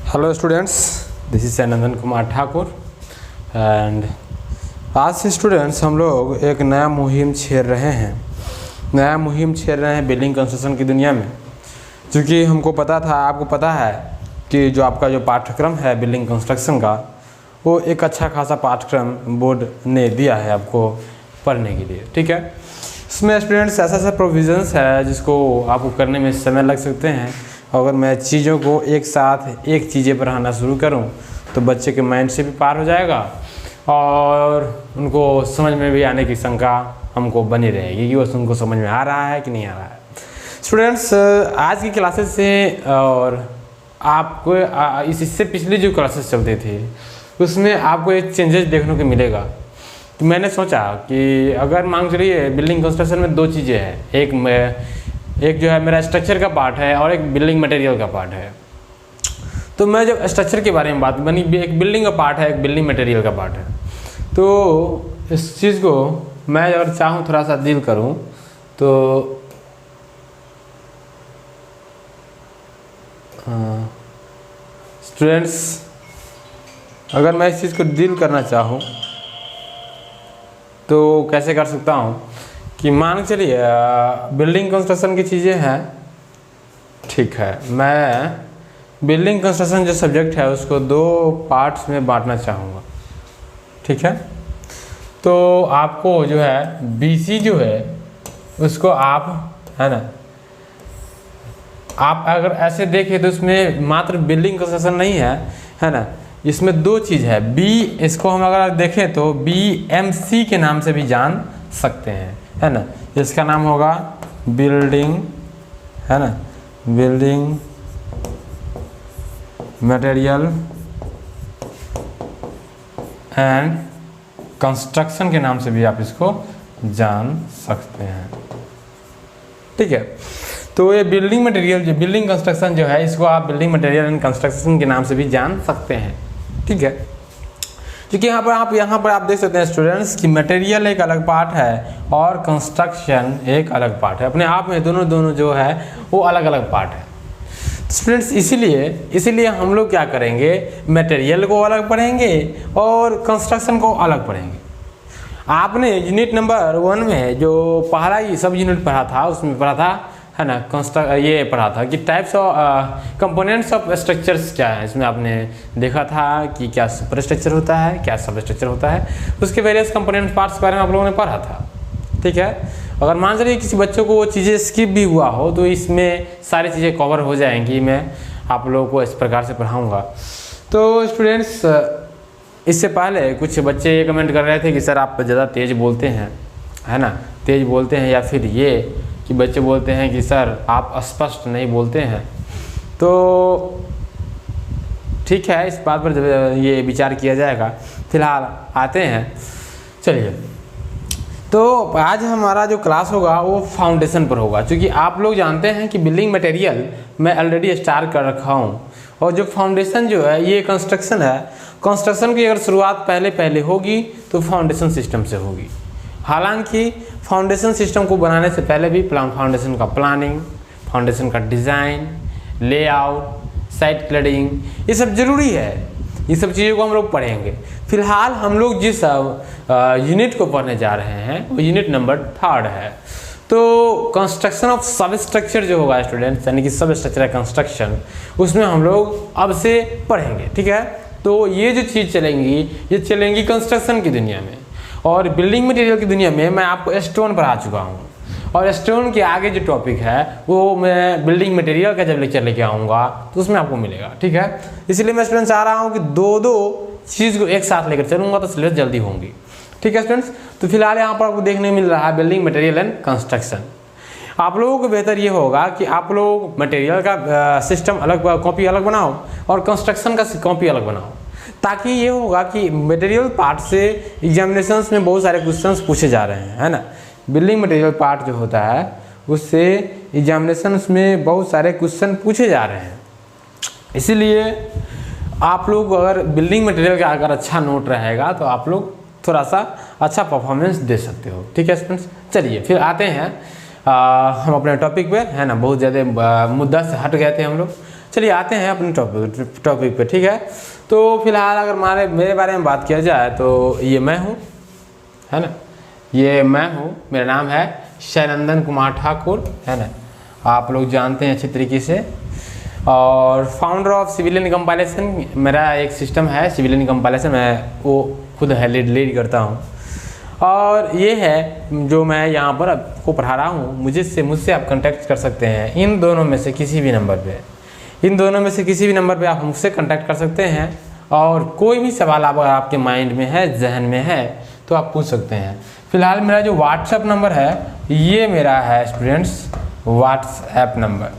Hello students, this is Nandan Kumar Thakur and आज से students हम लोग एक नया मुहिम छेड़ रहे हैं बिल्डिंग कंस्ट्रक्शन की दुनिया में। क्योंकि हमको पता था, आपको पता है कि जो आपका जो पाठ्यक्रम है बिल्डिंग कंस्ट्रक्शन का, वो एक अच्छा खासा पाठ्यक्रम बोर्ड ने दिया है आपको पढ़ने के लिए। ठीक है, इसमें स्टूडेंट्स ऐसा प्रोविज़न्स है जिसको आपको करने में समय लग सकते हैं। अगर मैं चीज़ों को एक साथ एक चीज़ें पढ़ाना शुरू करूं तो बच्चे के माइंड से भी पार हो जाएगा और उनको समझ में भी आने की शंका हमको बनी रहेगी कि वो उनको समझ में आ रहा है कि नहीं आ रहा है। स्टूडेंट्स, आज की क्लासेस से और आपको इससे पिछली जो क्लासेस चलते थे उसमें आपको एक चेंजेस देखने को मिलेगा। तो मैंने सोचा कि अगर मांग चलिए बिल्डिंग कंस्ट्रक्शन में दो चीज़ें हैं, एक जो है मेरा स्ट्रक्चर का पार्ट है और एक बिल्डिंग मटेरियल का पार्ट है। तो मैं जब स्ट्रक्चर के बारे में बात बनी, एक बिल्डिंग का पार्ट है, एक बिल्डिंग मटेरियल का पार्ट है, तो इस चीज़ को मैं अगर चाहूँ थोड़ा सा डील करूँ तो स्टूडेंट्स, अगर मैं इस चीज़ को डील करना चाहूँ तो कैसे कर सकता हूँ कि मान चलिए बिल्डिंग कंस्ट्रक्शन की चीज़ें हैं। ठीक है, मैं बिल्डिंग कंस्ट्रक्शन जो सब्जेक्ट है उसको दो पार्ट्स में बांटना चाहूँगा। ठीक है, तो आपको जो है बीसी जो है उसको आप, है ना, आप अगर ऐसे देखें तो इसमें मात्र बिल्डिंग कंस्ट्रक्शन नहीं है ना, इसमें दो चीज़ है। बी, इसको हम अगर देखें तो BMC के नाम से भी जान सकते हैं, है ना। इसका नाम होगा बिल्डिंग, है ना, बिल्डिंग मटेरियल एंड कंस्ट्रक्शन के नाम से भी आप इसको जान सकते हैं। ठीक है, तो ये बिल्डिंग मटेरियल जो बिल्डिंग कंस्ट्रक्शन जो है इसको आप बिल्डिंग मटेरियल एंड कंस्ट्रक्शन के नाम से भी जान सकते हैं। ठीक है, क्योंकि यहाँ पर आप देख सकते हैं स्टूडेंट्स कि मटेरियल एक अलग पार्ट है और कंस्ट्रक्शन एक अलग पार्ट है। अपने आप में दोनों जो है वो अलग अलग पार्ट है स्टूडेंट्स। इसीलिए हम लोग क्या करेंगे, मटेरियल को अलग पढ़ेंगे और कंस्ट्रक्शन को अलग पढ़ेंगे। आपने यूनिट नंबर 1 में जो पहला ही सब यूनिट पढ़ा था उसमें पढ़ा था, है ना, ये पढ़ा था कि types of components of structures क्या है। इसमें आपने देखा था कि क्या सुपर स्ट्रक्चर होता है, क्या सब स्ट्रक्चर होता है, उसके वेरियस कंपोनेंट पार्ट्स के बारे में आप लोगों ने पढ़ा था। ठीक है, अगर मान चलिए किसी बच्चों को वो चीज़ें स्किप भी हुआ हो तो इसमें सारी चीज़ें कवर हो जाएंगी। मैं आप लोगों को इस प्रकार से पढ़ाऊँगा। तो स्टूडेंट्स, इससे पहले कुछ बच्चे ये कमेंट कर रहे थे कि सर आप ज़्यादा तेज़ बोलते हैं, है ना, तेज़ बोलते हैं, या फिर ये कि बच्चे बोलते हैं कि सर आप स्पष्ट नहीं बोलते हैं। तो ठीक है, इस बात पर ये विचार किया जाएगा। फिलहाल आते हैं, चलिए। तो आज हमारा जो क्लास होगा वो फाउंडेशन पर होगा। क्योंकि आप लोग जानते हैं कि बिल्डिंग मटेरियल मैं ऑलरेडी स्टार्ट कर रखा हूँ और जो फाउंडेशन जो है ये कंस्ट्रक्शन है। कंस्ट्रक्शन की अगर शुरुआत पहले होगी तो फाउंडेशन सिस्टम से होगी। हालांकि फाउंडेशन सिस्टम को बनाने से पहले भी फाउंडेशन का प्लानिंग, फाउंडेशन का डिज़ाइन, लेआउट, साइट क्लडिंग, ये सब ज़रूरी है। ये सब चीज़ों को हम लोग पढ़ेंगे। फिलहाल हम लोग जिस यूनिट को पढ़ने जा रहे हैं वो यूनिट नंबर 3 है। तो कंस्ट्रक्शन ऑफ सब स्ट्रक्चर जो होगा स्टूडेंट्स, यानी कि सब स्ट्रक्चर है कंस्ट्रक्शन, उसमें हम लोग अब से पढ़ेंगे। ठीक है, तो ये जो चीज़ चलेंगी ये चलेंगी कंस्ट्रक्शन की दुनिया में। और बिल्डिंग मटेरियल की दुनिया में मैं आपको स्टोन पढ़ा चुका हूँ और स्टोन के आगे जो टॉपिक है वो मैं बिल्डिंग मटेरियल का जब लेक्चर लेके आऊँगा तो उसमें आपको मिलेगा। ठीक है, इसलिए मैं स्टूडेंट्स चाह रहा हूँ कि दो चीज़ को एक साथ लेकर चलूँगा तो सिलेबस जल्दी होंगी। ठीक है स्टूडेंट्स, तो फिलहाल यहाँ पर आपको देखने मिल रहा है बिल्डिंग मटेरियल एंड कंस्ट्रक्शन। आप लोगों को बेहतर ये होगा कि आप लोग मटेरियल का सिस्टम अलग, कॉपी अलग बनाओ और कंस्ट्रक्शन का कॉपी अलग बनाओ, ताकि ये होगा कि मटेरियल पार्ट से एग्जामिनेशंस में बहुत सारे क्वेश्चंस पूछे जा रहे हैं, है ना। बिल्डिंग मटेरियल पार्ट जो होता है उससे एग्जामिनेशंस में बहुत सारे क्वेश्चन पूछे जा रहे हैं। इसीलिए आप लोग अगर बिल्डिंग मटेरियल का अगर अच्छा नोट रहेगा तो आप लोग थोड़ा सा अच्छा परफॉर्मेंस दे सकते हो। ठीक है स्टूडेंट्स, चलिए फिर आते हैं हम अपने टॉपिक पे, है ना। बहुत ज़्यादा मुद्दा से हट गए थे हम लोग। चलिए आते हैं अपने टॉपिक पे, ठीक है। तो फिलहाल अगर मेरे बारे में बात किया जाए तो ये मैं हूँ, है ना, ये मैं हूँ, मेरा नाम है शैनंदन कुमार ठाकुर, है ना, आप लोग जानते हैं अच्छी तरीके से। और फाउंडर ऑफ सिविलियन कंपाइलेशन, मेरा एक सिस्टम है सिविलियन कंपाइलेशन, मैं वो खुद लीड करता हूँ। और ये है जो मैं यहाँ पर आपको पढ़ा रहा हूँ, मुझसे आप कांटेक्ट कर सकते हैं इन दोनों में से किसी भी नंबर पे आप मुझसे कांटेक्ट कर सकते हैं। और कोई भी सवाल अगर आपके माइंड में है, जहन में है, तो आप पूछ सकते हैं। फिलहाल मेरा जो व्हाट्सएप नंबर है ये मेरा है स्टूडेंट्स व्हाट्सएप नंबर,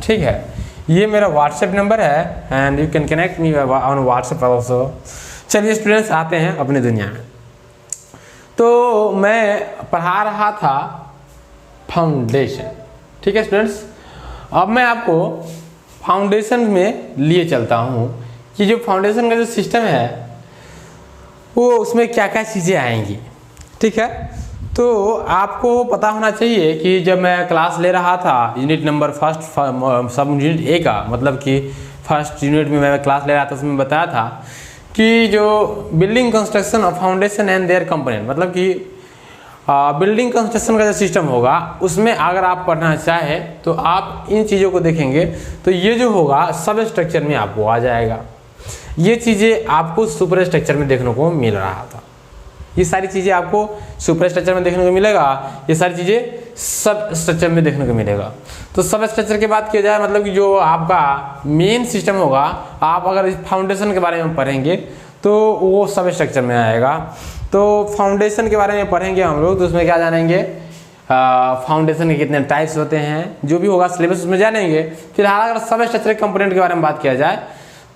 ठीक है, ये मेरा व्हाट्सएप नंबर है and you can connect me on WhatsApp also. चलिए स्टूडेंट्स आते हैं अपनी दुनिया में। तो मैं पढ़ा रहा था फाउंडेशन, ठीक है स्टूडेंट्स। अब मैं आपको फाउंडेशन में लिए चलता हूँ कि जो फाउंडेशन का जो सिस्टम है वो उसमें क्या क्या चीज़ें आएंगी, ठीक है। तो आपको पता होना चाहिए कि जब मैं क्लास ले रहा था यूनिट नंबर फर्स्ट सब यूनिट ए का, मतलब कि फर्स्ट यूनिट में मैं क्लास ले रहा था, उसमें बताया था कि जो building construction of foundation and their component, मतलब कि बिल्डिंग कंस्ट्रक्शन का जो सिस्टम होगा उसमें अगर आप पढ़ना चाहें तो आप इन चीज़ों को देखेंगे तो ये जो होगा सब स्ट्रक्चर में आपको आ जाएगा। ये चीज़ें आपको सुपर स्ट्रक्चर में देखने को मिल रहा था, ये सारी चीज़ें आपको सुपर स्ट्रक्चर में देखने को मिलेगा, ये सारी चीज़ें सब स्ट्रक्चर में देखने को मिलेगा। तो सब स्ट्रक्चर की बात किया जाए, मतलब कि जो आपका मेन सिस्टम होगा, आप अगर इस फाउंडेशन के बारे में पढ़ेंगे तो वो सब स्ट्रक्चर में आएगा। तो फाउंडेशन के बारे में पढ़ेंगे हम लोग, तो उसमें क्या जानेंगे, फाउंडेशन के कितने टाइप्स होते हैं, जो भी होगा सिलेबस उसमें जानेंगे। फिलहाल अगर सब स्ट्रक्चर कंपोनेंट के बारे में बात किया जाए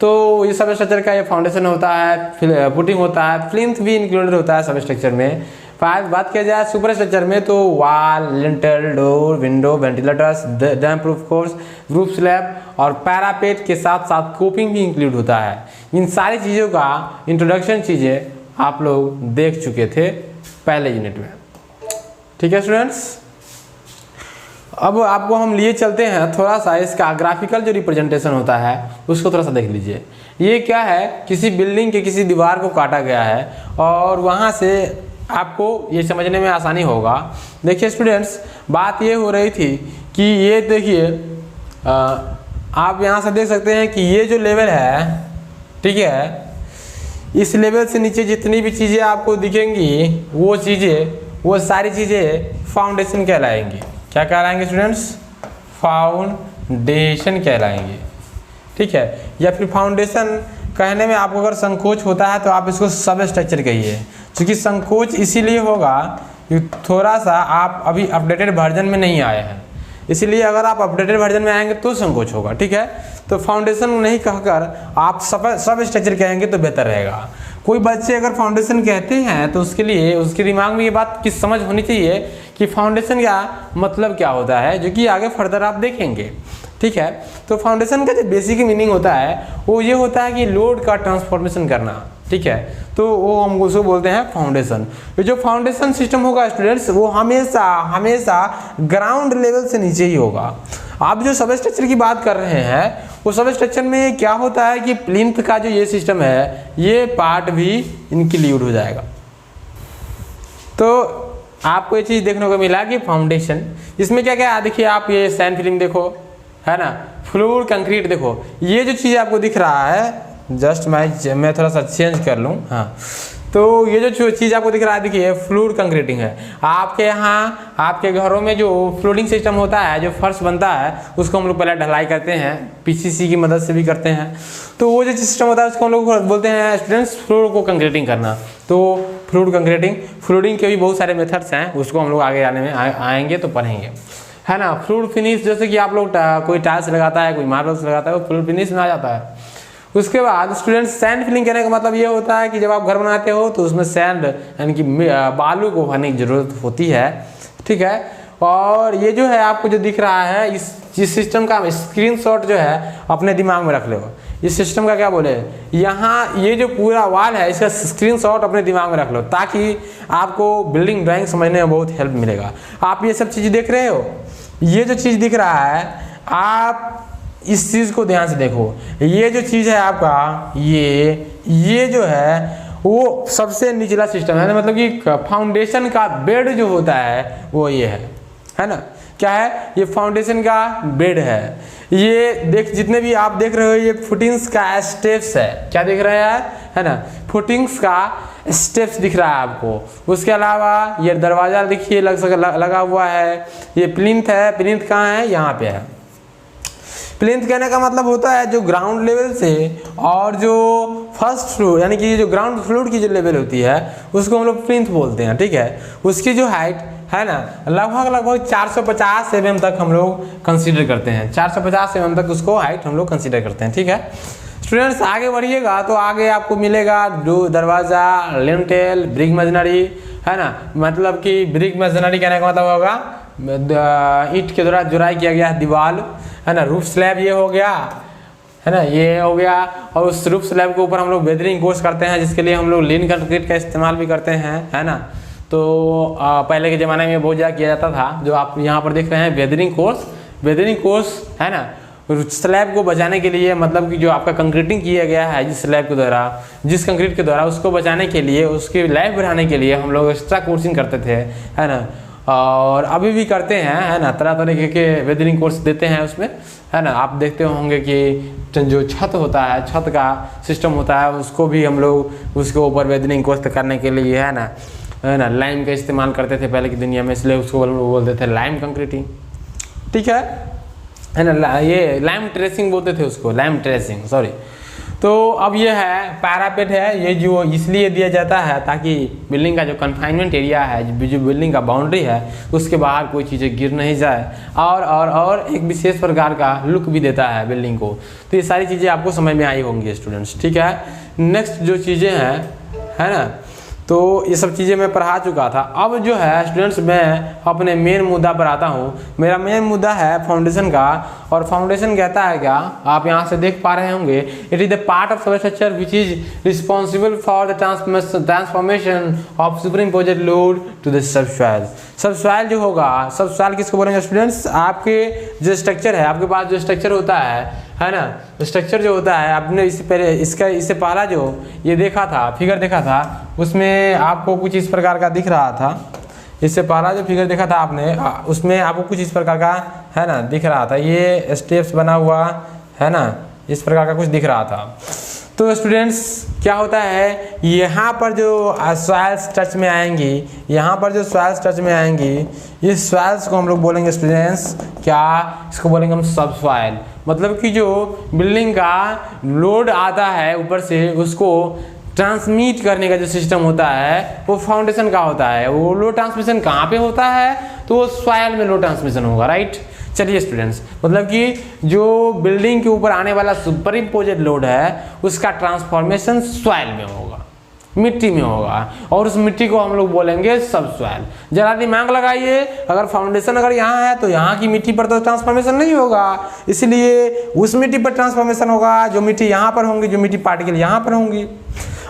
तो ये सब स्ट्रक्चर का ये फाउंडेशन होता है, फुटिंग होता है, प्लिंथ भी इंक्लूडेड होता है सब स्ट्रक्चर में। बात किया जाए सुपर स्ट्रक्चर में तो वाल, lintel, door, window, ventilators, dam proof course, roof slab और पैरापेट के साथ साथ कोपिंग भी इंक्लूड होता है। इन सारी चीज़ों का इंट्रोडक्शन चीज़ें आप लोग देख चुके थे पहले यूनिट में, ठीक है स्टूडेंट्स। अब आपको हम लिए चलते हैं थोड़ा सा इसका ग्राफिकल जो रिप्रेजेंटेशन होता है उसको थोड़ा सा देख लीजिए। ये क्या है, किसी बिल्डिंग के किसी दीवार को काटा गया है और वहाँ से आपको ये समझने में आसानी होगा। देखिए स्टूडेंट्स, बात ये हो रही थी कि ये देखिए आप यहाँ से देख सकते हैं कि ये जो लेवल है, ठीक है, इस लेवल से नीचे जितनी भी चीज़ें आपको दिखेंगी वो सारी चीज़ें फाउंडेशन कहलाएंगी। क्या कहलाएंगे स्टूडेंट्स? फाउंडेशन कहलाएंगे, ठीक है। या फिर फाउंडेशन कहने में आपको अगर संकोच होता है तो आप इसको सब स्ट्रक्चर कहिए, क्योंकि संकोच इसीलिए होगा कि थोड़ा सा आप अभी अपडेटेड वर्जन में नहीं आए हैं, इसीलिए अगर आप अपडेटेड वर्जन में आएंगे तो संकोच होगा, ठीक है। तो फाउंडेशन नहीं कहकर आप सब स्ट्रक्चर कहेंगे तो बेहतर रहेगा। कोई बच्चे अगर फाउंडेशन कहते हैं तो उसके लिए उसके दिमाग में ये बात की समझ होनी चाहिए कि फाउंडेशन का मतलब क्या होता है, जो कि आगे फर्दर आप देखेंगे, ठीक है। तो फाउंडेशन का जो बेसिक मीनिंग होता है वो ये होता है कि लोड का ट्रांसफॉर्मेशन करना, ठीक है। तो वो हम उसको बोलते हैं फाउंडेशन। तो जो फाउंडेशन सिस्टम होगा स्टूडेंट्स वो हमेशा ग्राउंड लेवल से नीचे ही होगा। आप जो सब स्ट्रक्चर की बात कर रहे हैं वो सब स्ट्रक्चर में क्या होता है कि प्लिंथ का जो ये सिस्टम है ये पार्ट भी इंक्लूड हो जाएगा। तो आपको ये चीज़ देखने को मिला कि फाउंडेशन इसमें क्या क्या देखिए, आप ये सैंड फिलिंग देखो, है ना, फ्लोर कंक्रीट देखो, ये जो चीज़ आपको दिख रहा है, जस्ट मैं थोड़ा सा चेंज कर लूँ, हाँ। तो ये जो चीज़ आपको दिख रहा है देखिए फ्लोर कंक्रीटिंग है। आपके यहाँ आपके घरों में जो फ्लोरिंग सिस्टम होता है, जो फर्श बनता है, उसको हम लोग पहले ढलाई करते हैं, पीसीसी की मदद से भी करते हैं। तो वो जो सिस्टम होता है उसको हम लोग बोलते हैं स्टूडेंट्स फ्लोर को कंक्रीटिंग करना। तो फ्लोरिंग के भी बहुत सारे मेथड्स हैं, उसको हम लोग आगे आने में आएंगे तो पढ़ेंगे, है ना। फ्लोर फिनिश, जैसे कि आप लोग कोई टाइल्स लगाता है, कोई मार्बल्स लगाता है, वो फ्लोर फिनिश में आ जाता है। उसके बाद स्टूडेंट्स सैंड फिलिंग करने का मतलब ये होता है कि जब आप घर बनाते हो तो उसमें सैंड यानी कि बालू को भरने की ज़रूरत होती है, ठीक है। और ये जो है आपको जो दिख रहा है इस सिस्टम का स्क्रीनशॉट जो है अपने दिमाग में रख लो। इस सिस्टम का क्या बोले, यहाँ ये जो पूरा वाल है इसका स्क्रीनशॉट अपने दिमाग में रख लो, ताकि आपको बिल्डिंग ड्राइंग समझने में बहुत हेल्प मिलेगा। आप ये सब चीज़ देख रहे हो, ये जो चीज़ दिख रहा है, आप इस चीज़ को ध्यान से देखो, ये जो चीज़ है आपका, ये जो है वो सबसे निचला सिस्टम है, मतलब कि फाउंडेशन का बेड जो होता है वो ये है ना। क्या है? ये फाउंडेशन का बेड है। ये देख, जितने भी आप देख रहे हो ये फुटिंग्स का स्टेप्स है। क्या दिख रहा है ना? फुटिंग्स का स्टेप्स दिख रहा है आपको। उसके अलावा ये दरवाजा देखिए लगा हुआ है। ये प्लिंथ है। प्लिंथ कहाँ है? यहाँ पे है। प्लिंथ कहने का मतलब होता है जो ग्राउंड लेवल से और जो फर्स्ट फ्लोर यानी कि जो ग्राउंड फ्लोर की जो लेवल होती है उसको हम लोग प्लिंथ बोलते हैं, ठीक है। उसकी जो हाइट है ना लगभग 450 mm तक हम लोग कंसीडर करते हैं। 450 mm तक उसको हाइट हम लोग कंसीडर करते हैं, ठीक है। स्टूडेंट्स आगे बढ़िएगा तो आगे आपको मिलेगा दरवाज़ा, लिंटेल, ब्रिक मशीनरी, है ना। मतलब कि ब्रिक मशीनरी कहने का मतलब होगा ईंट के द्वारा जुड़ाई किया गया दीवार, है ना। रूफ स्लैब ये हो गया, है ना, ये हो गया। और उस रूफ स्लैब के ऊपर हम लोग वेदरिंग कोर्स करते हैं, जिसके लिए हम लोग लीन कंक्रीट का इस्तेमाल भी करते हैं, है ना। तो पहले के ज़माने में बहुत ज़्यादा किया जाता था। जो आप यहाँ पर देख रहे हैं वेदरिंग कोर्स, है ना। स्लैब को बचाने के लिए, मतलब कि जो आपका कंक्रीटिंग किया गया है जिस स्लैब के द्वारा, जिस कंक्रीट के द्वारा, उसको बचाने के लिए, उसकी लाइफ बढ़ाने के लिए हम लोग एक्स्ट्रा कोर्सिंग करते थे, है ना। और अभी भी करते हैं, है ना। तरह तरह के वेदरिंग कोर्स देते हैं उसमें, है ना। आप देखते होंगे कि जो छत होता है, छत का सिस्टम होता है, उसको भी हम लोग उसके ऊपर वेदरिंग कोर्स करने के लिए, है ना, लाइम का इस्तेमाल करते थे पहले की दुनिया में, इसलिए उसको बोलते थे लाइम कंक्रीटिंग, ठीक है ना। ये लाइम ट्रेसिंग बोलते थे उसको, लाइम ट्रेसिंग, सॉरी। तो अब ये है पैरापेट है, ये जो इसलिए दिया जाता है ताकि बिल्डिंग का जो कन्फाइनमेंट एरिया है, जो बिल्डिंग का बाउंड्री है, उसके बाहर कोई चीज़ें गिर नहीं जाए, और एक विशेष प्रकार का लुक भी देता है बिल्डिंग को। तो ये सारी चीज़ें आपको समझ में आई होंगी स्टूडेंट्स, ठीक है। नेक्स्ट जो चीज़ें हैं, है ना, तो ये सब चीज़ें मैं पढ़ा चुका था। अब जो है स्टूडेंट्स मैं अपने मेन मुद्दा पर आता हूँ। मेरा मेन मुद्दा है फाउंडेशन का, और फाउंडेशन कहता है क्या, आप यहाँ से देख पा रहे होंगे, it is the part of substructure which is responsible for the transformation of superimposed load to the subsoil. Subsoil जो होगा, सबसॉइल किसको बोलेंगे स्टूडेंट्स? आपके जो स्ट्रक्चर है, आपके पास जो स्ट्रक्चर होता है ना, स्ट्रक्चर जो होता है, आपने इससे पहला जो ये देखा था, फिगर देखा था, उसमें आपको कुछ इस प्रकार का दिख रहा था। इससे पहला जो फिगर देखा था आपने, उसमें आपको कुछ इस प्रकार का, है ना, दिख रहा था। ये स्टेप्स बना हुआ, है ना, इस प्रकार का कुछ दिख रहा था। तो स्टूडेंट्स क्या होता है, यहाँ पर जो सॉइल्स टच में आएंगी, यहाँ पर जो सॉइल्स टच में आएंगी, इस सॉइल्स को हम लोग बोलेंगे स्टूडेंट्स, क्या इसको बोलेंगे हम सब सॉइल। मतलब कि जो बिल्डिंग का लोड आता है ऊपर से, उसको ट्रांसमिट करने का जो सिस्टम होता है वो फाउंडेशन का होता है। वो लो ट्रांसमिशन कहाँ पे होता है? तो वो सॉइल में लो ट्रांसमिशन होगा, राइट। चलिए स्टूडेंट्स, मतलब कि जो बिल्डिंग के ऊपर आने वाला सुपरइम्पोज्ड लोड है उसका ट्रांसफॉर्मेशन सॉइल में होगा, मिट्टी में होगा, और उस मिट्टी को हम लोग बोलेंगे सब सॉइल। जरा दिमाग लगाइए, अगर फाउंडेशन अगर यहाँ है तो यहाँ की मिट्टी पर तो ट्रांसफॉर्मेशन नहीं होगा, इसलिए उस मिट्टी पर ट्रांसफॉर्मेशन होगा जो मिट्टी यहाँ पर होंगी, जो मिट्टी पार्टिकल यहाँ पर होंगी।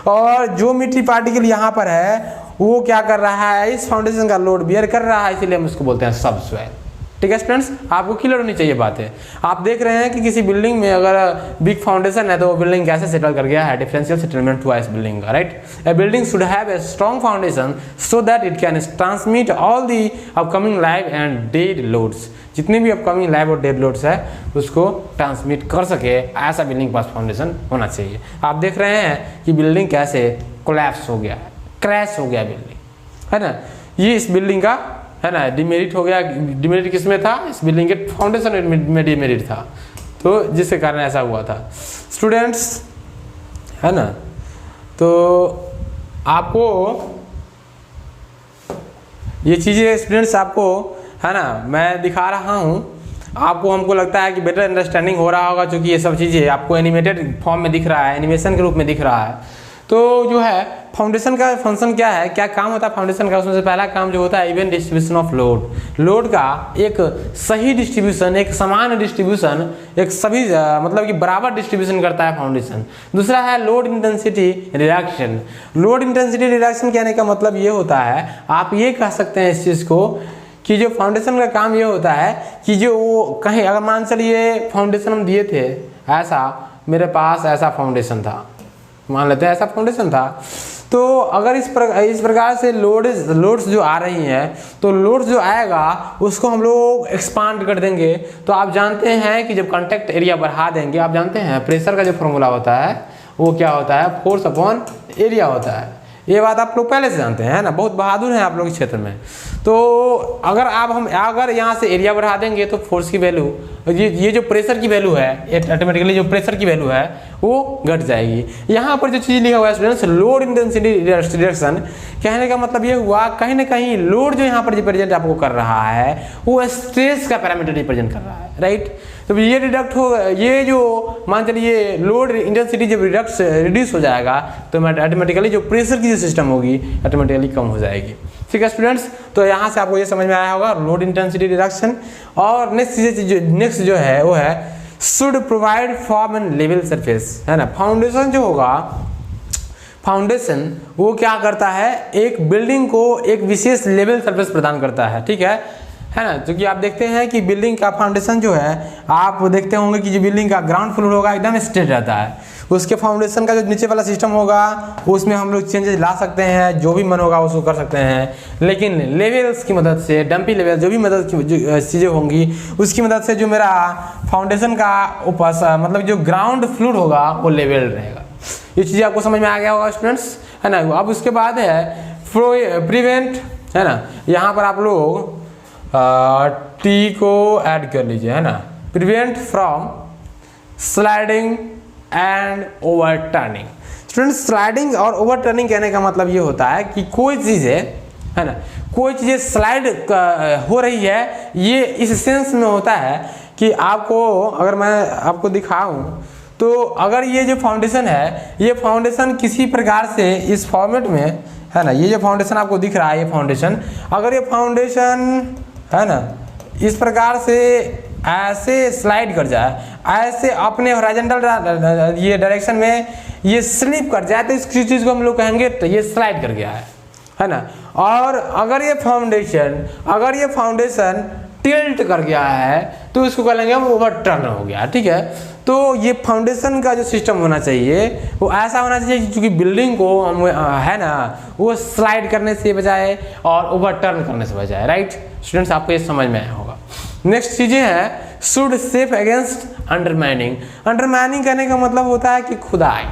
और जो मिट्टी पार्टिकल यहाँ पर है वो क्या कर रहा है, इस फाउंडेशन का लोड बियर कर रहा है, इसलिए हम उसको बोलते हैं सब सॉइल। ठीक है स्टूडेंट्स, आपको क्लियर होनी चाहिए बातें। आप देख रहे हैं कि किसी बिल्डिंग में अगर बिग फाउंडेशन है तो वो बिल्डिंग कैसे सेटल कर गया है, डिफरेंशियल सेटलमेंट हुआ इस बिल्डिंग का, right. A building should have a strong foundation so that it can transmit all the upcoming live and dead loads. जितने भी अपकमिंग लाइव और डेड लोड्स है उसको ट्रांसमिट कर सके, ऐसा बिल्डिंग पास फाउंडेशन होना चाहिए। आप देख रहे हैं कि बिल्डिंग कैसे कोलैप्स हो गया है, क्रैश हो गया बिल्डिंग, है ना। ये इस बिल्डिंग का, है ना, डिमेरिट हो गया। डिमेरिट किस में था? इस बिल्डिंग के फाउंडेशन में डिमेरिट था, तो जिसके कारण ऐसा हुआ था स्टूडेंट्स, है ना। तो आपको ये चीज़ें स्टूडेंट्स आपको, है ना, मैं दिखा रहा हूँ आपको। हमको लगता है कि बेटर अंडरस्टैंडिंग हो रहा होगा, क्योंकि ये सब चीज़ें आपको एनिमेटेड फॉर्म में दिख रहा है, एनिमेशन के रूप में दिख रहा है। तो जो है फाउंडेशन का फंक्शन क्या है, क्या काम होता है फाउंडेशन का? उसमें से पहला काम जो होता है even distribution of load. Load का एक सही डिस्ट्रीब्यूशन, एक समान डिस्ट्रीब्यूशन, एक सभी मतलब कि बराबर डिस्ट्रीब्यूशन करता है फाउंडेशन। दूसरा है load intensity reduction. Load intensity reduction कहने का मतलब ये होता है, आप ये कह सकते हैं इस चीज़ को कि जो फाउंडेशन का काम ये होता है कि जो वो कहीं अगर मान चलिए फाउंडेशन हम दिए थे ऐसा, मेरे पास ऐसा फाउंडेशन था, मान लेते हैं ऐसा फाउंडेशन था, तो अगर इस प्रकार से लोड्स जो आ रही हैं तो लोड्स जो आएगा उसको हम लोग एक्सपांड कर देंगे। तो आप जानते हैं कि जब कॉन्टैक्ट एरिया बढ़ा देंगे, आप जानते हैं प्रेशर का जो फॉर्मूला होता है वो क्या होता है, फोर्स अपॉन एरिया होता है। ये बात आप लोग पहले से जानते हैं ना, बहुत बहादुर हैं आप लोग इस क्षेत्र में। तो अगर यहाँ से एरिया बढ़ा देंगे तो फोर्स की वैल्यू, ये जो प्रेशर की वैल्यू है, ऑटोमेटिकली जो प्रेशर की वैल्यू है वो घट जाएगी। यहाँ पर जो चीज़ लिखा हुआ है स्टूडेंट्स, लोड इंटेंसिटी रिडक्शन, कहने का मतलब ये हुआ कहीं ना कहीं लोड जो यहाँ पर रिप्रेजेंट आपको कर रहा है वो स्ट्रेस का पैरामीटर रिप्रेजेंट कर रहा है, राइट। तो ये डिडक्ट हो, ये जो मान चलिए लोड इंटेंसिटी जब रिड्यूस हो जाएगा तो ऑटोमेटिकली जो प्रेशर की जो सिस्टम होगी ऑटोमेटिकली कम हो जाएगी। ठीक है स्टूडेंट्स, तो यहाँ से आपको ये समझ में आया होगा लोड इंटेंसिटी रिडक्शन। और नेक्स्ट जो है वो है should provide form and level surface, है ना। फाउंडेशन जो होगा, फाउंडेशन वो क्या करता है, एक बिल्डिंग को एक विशेष लेवल सरफेस प्रदान करता है, ठीक है ना। क्योंकि आप देखते हैं कि बिल्डिंग का फाउंडेशन जो है, आप देखते होंगे कि जो बिल्डिंग का ग्राउंड फ्लोर होगा एकदम स्ट्रेट रहता है, उसके फाउंडेशन का जो नीचे वाला सिस्टम होगा उसमें हम लोग चेंजेस ला सकते हैं, जो भी मन होगा उसको कर सकते हैं। लेकिन लेवल्स की मदद से, डंपी लेवल जो भी मदद की जो चीज़ें होंगी उसकी मदद से जो मेरा फाउंडेशन का मतलब जो ग्राउंड फ्लोर होगा वो लेवल रहेगा। ये चीज़ें आपको समझ में आ गया होगा स्टूडेंट्स, है ना। अब उसके बाद है प्रिवेंट, है ना। यहाँ पर आप लोग टी को ऐड कर लीजिए, है ना। Prevent from sliding and overturning. Students, sliding और ओवरटर्निंग कहने का मतलब ये होता है कि कोई चीज़ें, है ना, कोई चीज़ें स्लाइड हो रही है, ये इस सेंस में होता है कि आपको अगर मैं आपको दिखाऊं तो अगर ये जो फाउंडेशन है, ये फाउंडेशन किसी प्रकार से इस फॉर्मेट में, है ना, ये जो फाउंडेशन आपको दिख रहा है, ये फाउंडेशन, अगर ये फाउंडेशन, है ना, इस प्रकार से ऐसे स्लाइड कर जाए, ऐसे अपने हॉरिजॉन्टल ये डायरेक्शन में ये स्लिप कर जाए, तो इस चीज़ को हम लोग कहेंगे तो ये स्लाइड कर गया है ना। और अगर ये फाउंडेशन टिल्ट कर गया है तो इसको कहेंगे हम ओवरटर्न हो गया, ठीक है। तो ये फाउंडेशन का जो सिस्टम होना चाहिए वो ऐसा होना चाहिए क्योंकि बिल्डिंग को हम, है ना, वो स्लाइड करने से बजाय और ओवरटर्न करने से बजाय, राइट स्टूडेंट्स, आपको ये समझ में आया होगा। नेक्स्ट चीज़ें हैं should safe against undermining. Undermining कहने का मतलब होता है कि खुदाई,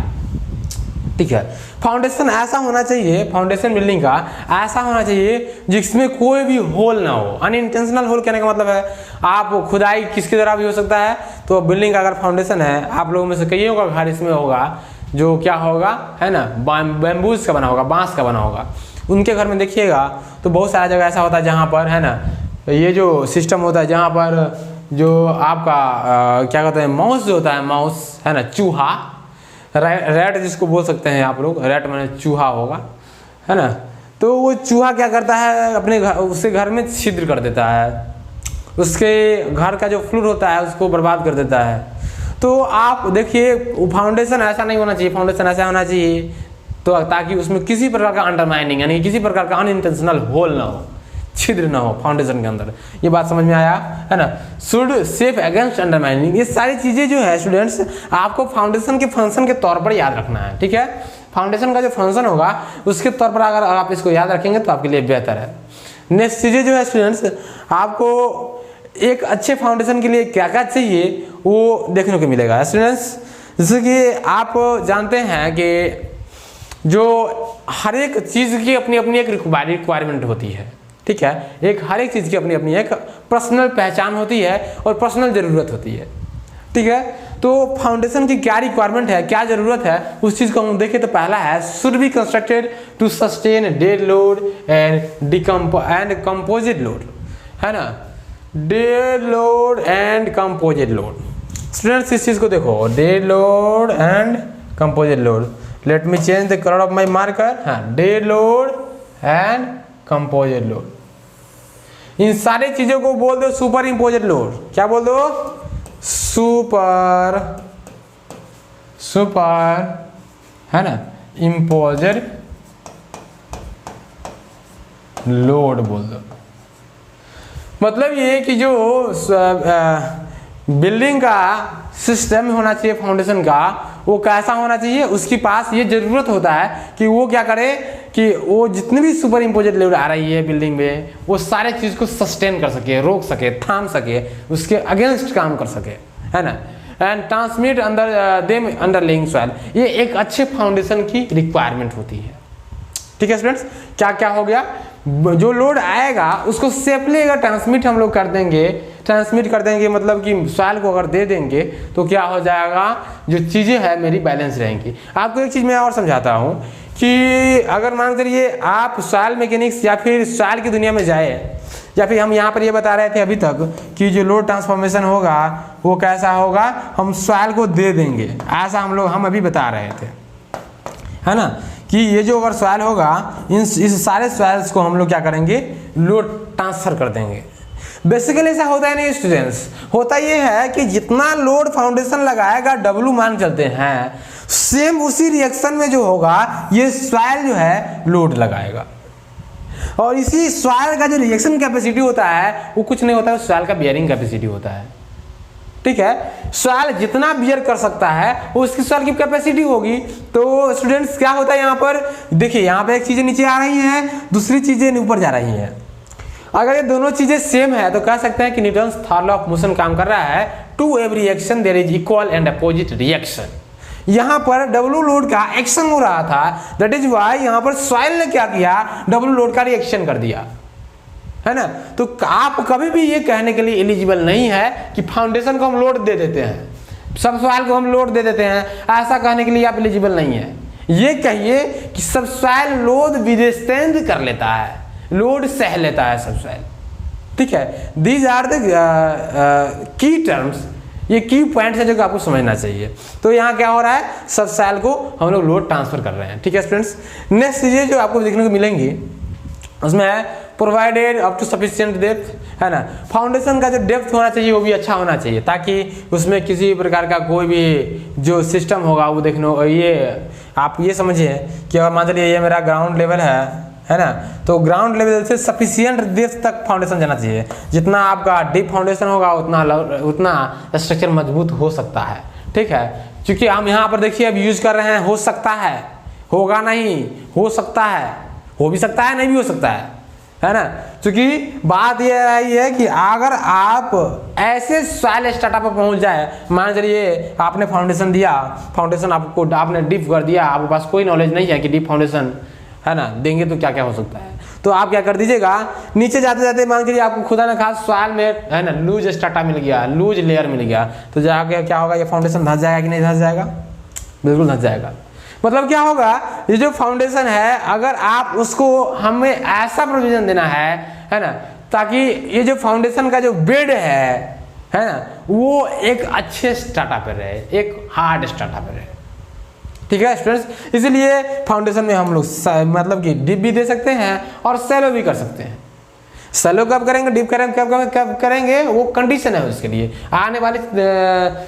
ठीक है। फाउंडेशन ऐसा होना चाहिए, फाउंडेशन बिल्डिंग का ऐसा होना चाहिए जिसमें कोई भी होल ना हो। अनइंटेंशनल होल कहने का मतलब है आप खुदाई किसके द्वारा भी हो सकता है। तो बिल्डिंग का अगर फाउंडेशन है, आप लोगों में से कईयों का घर इसमें होगा जो क्या होगा, है ना, बैम्बूज का बना होगा, बांस का बना होगा। उनके घर में देखिएगा तो बहुत सारा जगह ऐसा होता है जहाँ पर, है ना, ये जो सिस्टम होता है जहाँ पर जो आपका क्या कहते हैं, माउस जो होता है, माउस, है ना, चूहा, रैट जिसको बोल सकते हैं आप लोग, रैट माने चूहा होगा, है ना। तो वो चूहा क्या करता है, अपने घर, उसके घर में छिद्र कर देता है, उसके घर का जो फ्लोर होता है उसको बर्बाद कर देता है। तो आप देखिए फाउंडेशन ऐसा नहीं होना चाहिए, फाउंडेशन ऐसा होना चाहिए तो ताकि उसमें किसी प्रकार का अंडरमाइनिंग यानी किसी प्रकार का अनइंटेंशनल होल ना हो, छिद्र ना हो फाउंडेशन के अंदर। ये बात समझ में आया, है ना। शुड सेफ अगेंस्ट अंडरमाइनिंग, ये सारी चीज़ें जो है स्टूडेंट्स आपको फाउंडेशन के फंक्शन के तौर पर याद रखना है, ठीक है। फाउंडेशन का जो फंक्शन होगा उसके तौर पर अगर आप इसको याद रखेंगे तो आपके लिए बेहतर है। नेक्स्ट चीज़ें जो है स्टूडेंट्स, आपको एक अच्छे फाउंडेशन के लिए क्या क्या चाहिए वो देखने को मिलेगा स्टूडेंट्स। जैसे कि आप जानते हैं कि जो हर एक चीज़ की अपनी अपनी एक रिक्वायरमेंट होती है, ठीक है। एक हर एक चीज़ की अपनी अपनी एक पर्सनल पहचान होती है और पर्सनल ज़रूरत होती है, ठीक है। तो फाउंडेशन की क्या रिक्वायरमेंट है, क्या ज़रूरत है, उस चीज़ को हम देखें तो पहला है should be constructed to sustain dead load and composite load, है ना, dead load and composite load. Students इस चीज़ को देखो, dead load and composite load. Let me change the colour of my marker, हाँ, dead load and composite load. इन सारी चीजों को बोल दो सुपर इम्पोजिट लोड। क्या बोल दो, सुपर है ना, इम्पोजिट लोड बोल दो। मतलब ये कि जो बिल्डिंग का सिस्टम होना चाहिए फाउंडेशन का, वो कैसा होना चाहिए, उसके पास ये जरूरत होता है कि वो क्या करे कि वो जितनी भी सुपर इम्पोजेड लोड आ रही है बिल्डिंग में, वो सारे चीज़ को सस्टेन कर सके, रोक सके, थाम सके, उसके अगेंस्ट काम कर सके, है ना। And transmit under them underlying soil, ये एक अच्छे फाउंडेशन की रिक्वायरमेंट होती है। ठीक है स्टूडेंट्स, क्या क्या हो गया, जो लोड आएगा उसको सेफली अगर ट्रांसमिट हम लोग कर देंगे, ट्रांसमिट कर देंगे मतलब कि सॉइल को अगर दे देंगे तो क्या हो जाएगा, जो चीज़ें हैं मेरी बैलेंस रहेंगी। आपको एक चीज़ मैं और समझाता हूँ कि अगर मान के चलिए आप सॉइल मैकेनिक्स या फिर सॉइल की दुनिया में जाए, या फिर हम यहाँ पर ये बता रहे थे अभी तक कि जो लोड ट्रांसफॉर्मेशन होगा वो कैसा होगा, हम सॉइल को दे देंगे, ऐसा हम अभी बता रहे थे, है ना, कि ये जो अगर सॉइल होगा इस सारे सॉइल्स को हम लोग क्या करेंगे, लोड ट्रांसफर कर देंगे। बेसिकली ऐसा होता है नहीं स्टूडेंट्स, होता ये है कि जितना लोड फाउंडेशन लगाएगा W मान चलते हैं, सेम उसी रिएक्शन में जो होगा ये सॉइल जो है लोड लगाएगा, और इसी सॉइल का जो रिएक्शन कैपेसिटी होता है वो कुछ नहीं होता है, सॉइल का बियरिंग कैपेसिटी होता है। ठीक है, सॉइल जितना बियर कर सकता है वो उसकी सॉइल की कैपेसिटी होगी। तो स्टूडेंट्स क्या होता है यहाँ पर, देखिए यहाँ पे एक चीजें नीचे आ रही हैं, दूसरी चीजें ऊपर जा रही हैं। अगर ये दोनों चीजें सेम है तो कह सकते हैं कि Newton's third law of motion काम कर रहा है, to every reaction there is equal and opposite reaction. यहाँ पर W लोड का एक्शन हो रहा था, दैट इज वाई यहाँ पर सॉइल ने क्या किया, W लोड का रिएक्शन कर दिया, है ना। तो आप कभी भी ये कहने के लिए एलिजिबल नहीं है कि फाउंडेशन को हम लोड दे देते हैं, सब सॉइल को हम लोड दे देते हैं, ऐसा कहने के लिए आप एलिजिबल नहीं है। ये कहिए कि सब सॉइल लोड विदस्टैंड कर लेता है, लोड सह लेता है सब सॉइल। ठीक है, these are the key terms, ये की पॉइंट्स है जो कि आपको समझना चाहिए। तो यहाँ क्या हो रहा है, सब सॉइल को हम लोग लोड ट्रांसफर कर रहे हैं। ठीक है स्टूडेंट्स, नेक्स्ट चीजें जो आपको देखने को मिलेंगी उसमें है provided up to sufficient depth, है ना। फाउंडेशन का जो डेप्थ होना चाहिए वो भी अच्छा होना चाहिए, ताकि उसमें किसी प्रकार का कोई भी जो सिस्टम होगा वो देखने, ये आप ये समझिए कि अगर मान लीजिए ये मेरा ग्राउंड लेवल है ना, तो ग्राउंड लेवल से सफिशिएंट डेप्थ तक फाउंडेशन जाना चाहिए। जितना आपका डीप फाउंडेशन होगा उतना स्ट्रक्चर मजबूत हो सकता है। ठीक है, क्योंकि हम यहाँ पर देखिए अब यूज कर रहे हैं हो सकता है, होगा नहीं, हो सकता है, हो भी सकता है, नहीं भी हो सकता है ना। क्योंकि बात यह आई है कि अगर आप ऐसे सॉइल स्टार्टअप पर पहुंच जाए, मान चलिए आपने फाउंडेशन दिया, फाउंडेशन आपने डीप कर दिया, आपके पास कोई नॉलेज नहीं है कि डीप फाउंडेशन, है ना, देंगे तो क्या क्या हो सकता है, तो आप क्या कर दीजिएगा, नीचे जाते जाते मान लीजिए आपको खुदा ना खास सॉइल में, है ना, लूज स्टार्टा मिल गया, लूज लेयर मिल गया, तो जाके क्या होगा, ये फाउंडेशन धंस जाएगा कि नहीं धंस जाएगा, बिल्कुल धंस जाएगा। मतलब क्या होगा, ये जो फाउंडेशन है अगर आप उसको, हमें ऐसा प्रोविजन देना है ना, ताकि ये जो फाउंडेशन का जो बेड है ना, वो एक अच्छे स्टार्टा पे रहे, एक हार्ड स्टार्टा पे रहे। ठीक है स्टूडेंट्स, इसीलिए फाउंडेशन में हम लोग मतलब कि डीप भी दे सकते हैं और सैलो भी कर सकते हैं। सैलो कब करेंगे, डीप करेंगे, कब करेंगे, वो कंडीशन है उसके लिए, आने वाले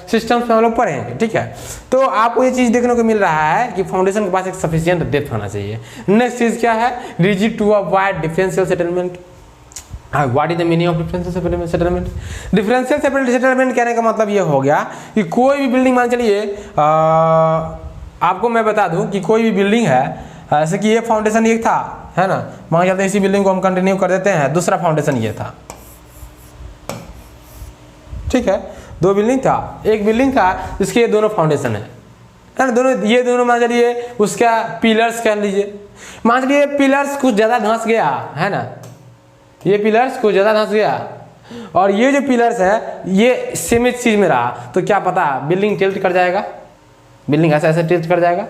सिस्टम्स में हम लोग पढ़ेंगे। ठीक है, तो आपको ये चीज़ देखने को मिल रहा है कि फाउंडेशन के पास एक सफिशिएंट डेप्थ होना चाहिए। नेक्स्ट चीज़ क्या है, rigid to avoid differential settlement. What is the meaning of differential settlement? Differential settlement कहने का मतलब ये हो गया कि कोई भी बिल्डिंग, मान चलिए आपको मैं बता दूं कि कोई भी बिल्डिंग है, ऐसे कि ये फाउंडेशन एक था, है ना, मान चलते इसी बिल्डिंग को हम कंटिन्यू कर देते हैं, दूसरा फाउंडेशन ये था। ठीक है, दो बिल्डिंग था, एक बिल्डिंग था जिसके ये दोनों फाउंडेशन है ना, दोनों, ये दोनों मान चलिए उसका पिलर्स कह लीजिए, मान चलिए पिलर्स कुछ ज़्यादा धंस गया, है ना, ये पिलर्स कुछ ज़्यादा धंस गया और ये जो पिलर्स है ये सेम चीज़ में रहा, तो क्या पता बिल्डिंग टिल्ट कर जाएगा, बिल्डिंग ऐसे ऐसे टिल्ट कर जाएगा।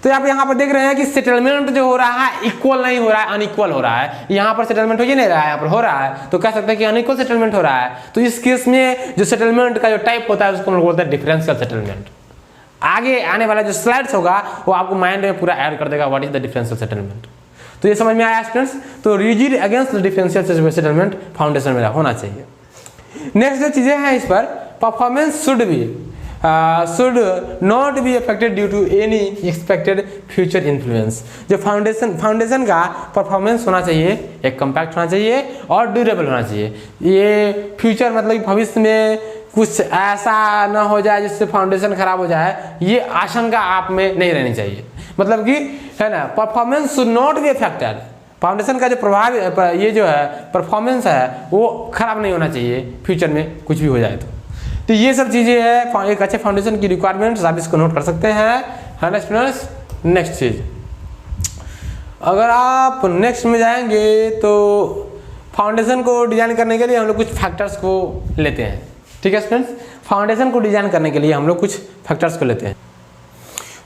तो आप यहाँ पर देख रहे हैं कि सेटलमेंट जो हो रहा है इक्वल नहीं हो रहा है, अनइक्वल हो रहा है। यहाँ पर सेटलमेंट हो ही नहीं रहा है, यहाँ पर हो रहा है, तो कह सकते हैं कि अनइक्वल सेटलमेंट हो रहा है। तो इस केस में जो सेटलमेंट का जो टाइप होता है उसको हम लोग बोलते हैं डिफरेंशियल सेटलमेंट। आगे आने वाला जो स्लाइड्स होगा वो आपको माइंड में पूरा ऐड कर देगा what is the differential settlement. तो ये समझ में आया स्टूडेंट्स, तो rigid against the differential settlement foundation में होना चाहिए। नेक्स्ट जो चीज़ें हैं इस पर, परफॉर्मेंस शुड भी, should not be affected due to any expected future influence. जो फाउंडेशन का परफॉर्मेंस होना चाहिए एक कम्पैक्ट होना चाहिए और ड्यूरेबल होना चाहिए। ये फ्यूचर मतलब कि भविष्य में कुछ ऐसा ना हो जाए जिससे फाउंडेशन खराब हो जाए, ये आशंका आप में नहीं रहनी चाहिए। मतलब कि है ना, performance should not be affected. Foundation का जो प्रभाव ये जो है परफॉर्मेंस है वो खराब नहीं होना चाहिए फ्यूचर में कुछ भी हो जाए तो ये सब चीज़ें हैं एक अच्छे फाउंडेशन की रिक्वायरमेंट्स, आप इसको नोट कर सकते हैं, है ना स्टूडेंट्स। नेक्स्ट चीज़, अगर आप नेक्स्ट में जाएंगे तो फाउंडेशन को डिजाइन करने के लिए हम लोग कुछ फैक्टर्स को लेते हैं। ठीक है स्टूडेंट्स, फाउंडेशन को डिजाइन करने के लिए हम लोग कुछ फैक्टर्स को लेते हैं।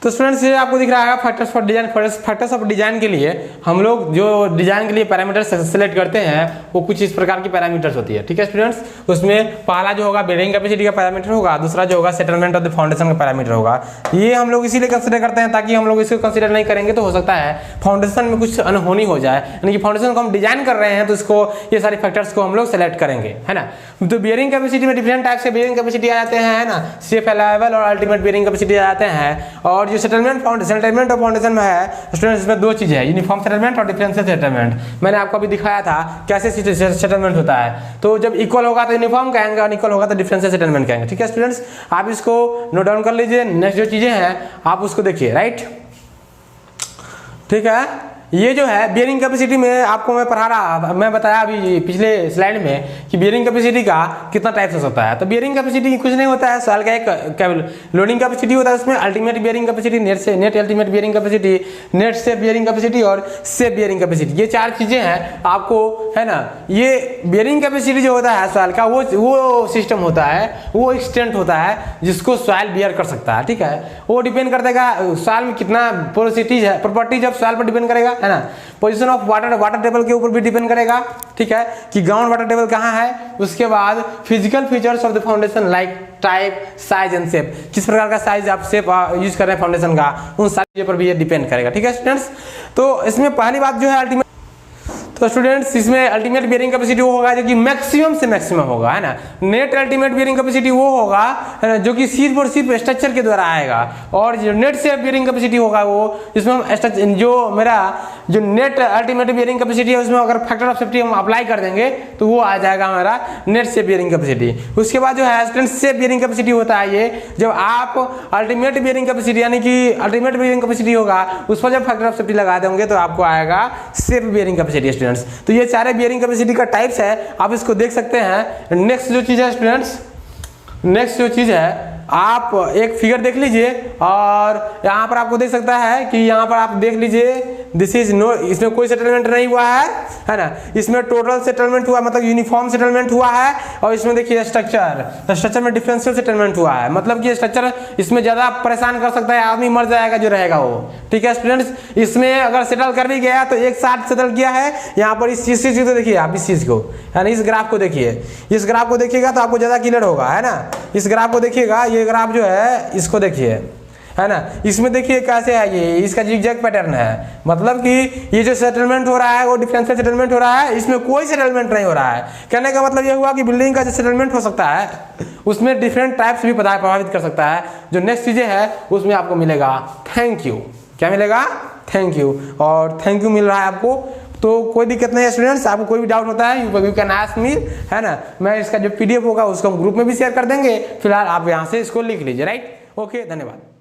तो स्टूडेंट्स ये आपको दिख रहा है factors for design. Factors of design के लिए हम लोग जो डिजाइन के लिए पैरामीटर्स सेलेक्ट करते हैं वो कुछ इस प्रकार की पैरामीटर्स होती है। ठीक है स्टूडेंट्स, उसमें पहला जो होगा बेयरिंग कैपेसिटी का पैरामीटर होगा, दूसरा जो होगा सेटलमेंट ऑफ द फाउंडेशन का पैरामीटर होगा। ये हम लोग इसीलिए कंसिडर करते हैं ताकि हम लोग इसको कंसिडर नहीं करेंगे तो हो सकता है फाउंडेशन में कुछ अनहोनी हो जाए, यानी कि फाउंडेशन को हम डिजाइन कर रहे हैं तो इसको ये सारी फैक्टर्स को हम लोग सेलेक्ट करेंगे, है ना। तो बेयरिंग कैपेसिटी में डिफरेंट टाइप से बेयरिंग कैपेसिटी आ जाते हैं, है ना, सेफ अलाइवल और अल्टीमेट बेयरिंग कैपेसिटी आ जाते हैं। और जो सेटलमेंट ऑफ फाउंडेशन में है स्टूडेंट्स, इसमें दो चीजें हैं, यूनिफॉर्म सेटलमेंट और डिफरेंशियल सेटलमेंट। मैंने आपको अभी दिखाया था कैसे सेटलमेंट होता है। तो जब इक्वल होगा तो यूनिफॉर्म कहेंगे और इक्वल होगा तो डिफरेंशियल सेटलमेंट कहेंगे। ठीक है स्टूडेंट्स, आप इसको नोट डाउन कर लीजिए। नेक्स्ट जो चीजें हैं आप उसको देखिए, राइट। ठीक है, ये जो है बेयरिंग कैपेसिटी में आपको मैं पढ़ा रहा, मैं बताया अभी पिछले स्लाइड में कि बेयरिंग कैपेसिटी का कितना टाइप्स हो सकता है। तो बेयरिंग कैपेसिटी कुछ नहीं होता है, सॉइल का एक लोडिंग कैपेसिटी होता है, उसमें ultimate bearing capacity, net ultimate bearing capacity, net safe bearing capacity और सेफ बेयरिंग कैपेसिटी। ये चार चीजें हैं आपको, है ना। ये बेयरिंग कैपेसिटी जो होता है सॉइल का वो सिस्टम होता है, वो एक्सटेंट होता है जिसको सॉइल बियर कर सकता है। ठीक है, वो डिपेंड करता है सॉइल में कितना पोरोसिटीज है, प्रॉपर्टीज ऑफ सॉइल पर डिपेंड करेगा, है ना। पोजीशन ऑफ वाटर टेबल के ऊपर भी डिपेंड करेगा। ठीक है, कि ग्राउंड वाटर टेबल कहाँ है। उसके बाद physical features of the foundation like type, size and shape, किस प्रकार का साइज आप शेप यूज कर रहे हैं फाउंडेशन का, उन सारी चीजों पर भी ये डिपेंड करेगा। ठीक है स्टूडेंट्स, तो इसमें पहली बात जो है अल्टीमेट, तो स्टूडेंट्स इसमें अल्टीमेट बेयरिंग कैपेसिटी वो होगा जो कि मैक्सिमम से मैक्सिमम होगा, है ना। नेट अल्टीमेट बेयरिंग कैपेसिटी वो होगा, है ना, जो कि सिर्फ और सिर्फ स्ट्रक्चर के द्वारा आएगा। और जो नेट सेफ बेयरिंग कैपेसिटी होगा वो जिसमें हम जो मेरा जो नेट अल्टीमेट बेयरिंग कैपेसिटी है उसमें अगर फैक्टर ऑफ सेफ्टी हम अप्लाई कर देंगे तो वो आ जाएगा हमारा नेट सेफ बेयरिंग कैपेसिटी। उसके बाद जो है स्टूडेंट सेफ बेयरिंग कैपेसिटी होता है, ये जब आप अल्टीमेट बेयरिंग कैपेसिटी यानी कि अल्टीमेट बेयरिंग कैपेसिटी होगा उस पर जब फैक्टर ऑफ सेफ्टी लगा देंगे तो आपको आएगा सेफ बेयरिंग कैपेसिटी। तो ये सारे बेयरिंग कैपेसिटी का टाइप्स है, आप इसको देख सकते हैं। नेक्स्ट जो चीज है स्टूडेंट्स, नेक्स्ट जो चीज है आप एक फिगर देख लीजिए और यहाँ पर आपको देख सकता है कि यहाँ पर आप देख लीजिए दिस इज नो, इसमें कोई सेटलमेंट नहीं हुआ है ना। इसमें टोटल सेटलमेंट हुआ मतलब यूनिफॉर्म सेटलमेंट हुआ है। और इसमें देखिए स्ट्रक्चर में डिफरेंशियल सेटलमेंट हुआ है, मतलब कि स्ट्रक्चर इसमें ज्यादा परेशान कर सकता है, आदमी मर जाएगा जो रहेगा वो। ठीक है स्टूडेंट्स, इसमें अगर सेटल कर भी गया तो एक साथ सेटल किया है। यहाँ पर इस चीज को देखिए आप, इस चीज को, यानी इस ग्राफ को देखिए, इस ग्राफ को देखिएगा तो आपको ज्यादा क्लियर होगा, है ना। इस ग्राफ को देखिएगा, ये ग्राफ जो है इसको देखिए, है ना। इसमें देखिए कैसे है, ये इसका जिगजैग पैटर्न है, मतलब कि ये जो सेटलमेंट हो रहा है वो डिफरेंशियल सेटलमेंट हो रहा है, इसमें कोई सेटलमेंट नहीं हो रहा है। कहने का मतलब ये हुआ कि बिल्डिंग का जो सेटलमेंट हो सकता है उसमें डिफरेंट टाइप्स भी प्रभावित कर सकता है। जो नेक्स्ट चीजें है उसमें आपको मिलेगा थैंक यू, क्या मिलेगा, थैंक यू, और थैंक यू मिल रहा है आपको। तो कोई दिक्कत नहीं है स्टूडेंट्स, आपको कोई भी डाउट होता है यू कैन आस्क मी, है ना। मैं इसका जो PDF होगा उसको हम ग्रुप में भी शेयर कर देंगे। फिलहाल आप यहाँ से इसको लिख लीजिए, राइट। ओके, धन्यवाद।